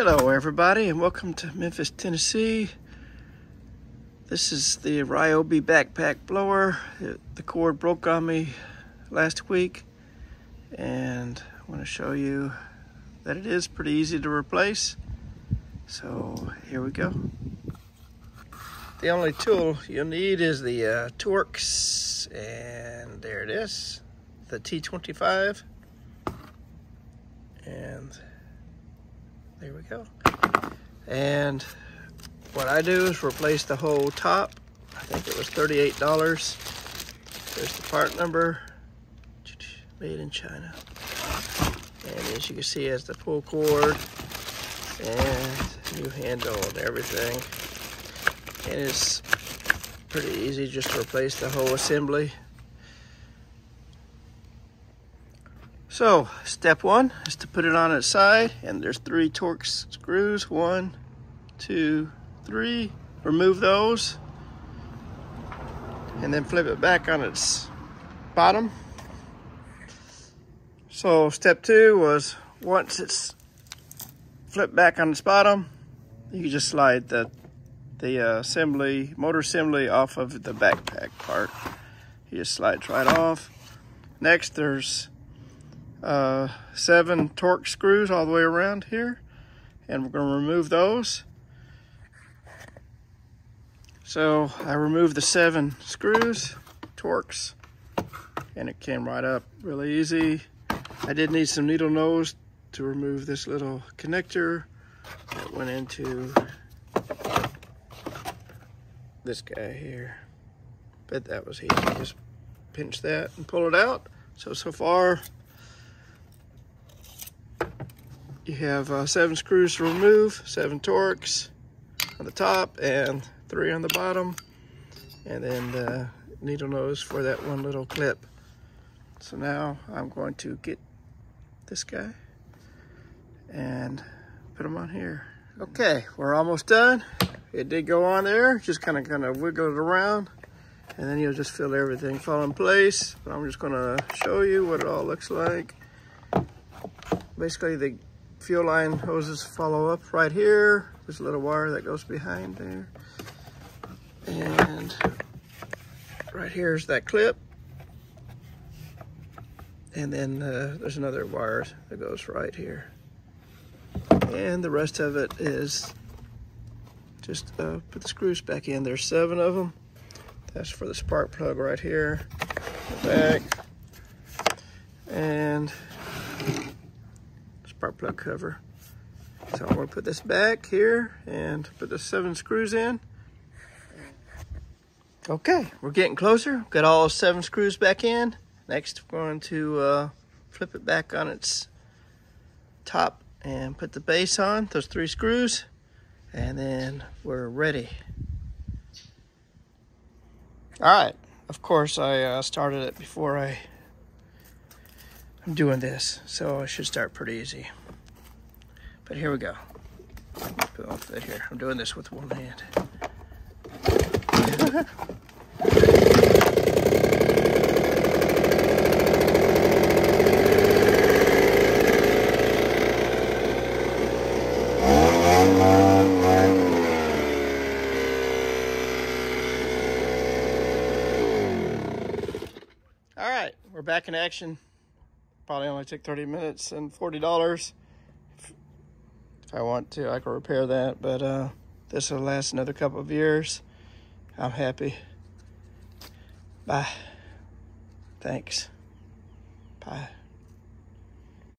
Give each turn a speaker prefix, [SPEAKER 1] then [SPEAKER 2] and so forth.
[SPEAKER 1] Hello everybody and welcome to Memphis, Tennessee. This is the Ryobi Backpack Blower. The cord broke on me last week and I want to show you that it is pretty easy to replace. So here we go. The only tool you'll need is the Torx, and there it is, the T25, and there we go. And what I do is replace the whole top. I think it was $38. There's the part number, made in China. And as you can see, it has the pull cord and new handle and everything. And it's pretty easy just to replace the whole assembly. So, step one is to put it on its side, and there's 3 Torx screws. 1, 2, 3. Remove those, and then flip it back on its bottom. So, step 2 was once it's flipped back on its bottom, you can just slide the motor assembly off of the backpack part. You just slide it right off. Next, there's 7 Torx screws all the way around here, and we're going to remove those. So I removed the 7 screws, Torx, and it came right up really easy. I did need some needle nose to remove this little connector that went into this guy here, but that was easy. Just pinch that and pull it out. So far you have 7 screws to remove, 7 Torx on the top and 3 on the bottom, and then the needle nose for that one little clip. So now I'm going to get this guy and put him on here. Okay, we're almost done. It did go on there, just kind of wiggle it around, and then you'll just feel everything fall in place. But I'm just gonna show you what it all looks like. Basically, the fuel line hoses follow up right here. There's a little wire that goes behind there. And right here is that clip. And then there's another wire that goes right here. And the rest of it is just put the screws back in. There's 7 of them. That's for the spark plug right here, the back, and spark plug cover. So I'm going to put this back here and put the 7 screws in. Okay, we're getting closer. Got all 7 screws back in. Next, we're going to flip it back on its top and put the base on, those 3 screws, and then we're ready. All right, of course I started it before I'm doing this, so it should start pretty easy. But here we go. Put off that here. I'm doing this with one hand. All right, we're back in action. Probably only took 30 minutes and $40. If I want to, I can repair that, but this will last another couple of years. I'm happy. Bye. Thanks. Bye.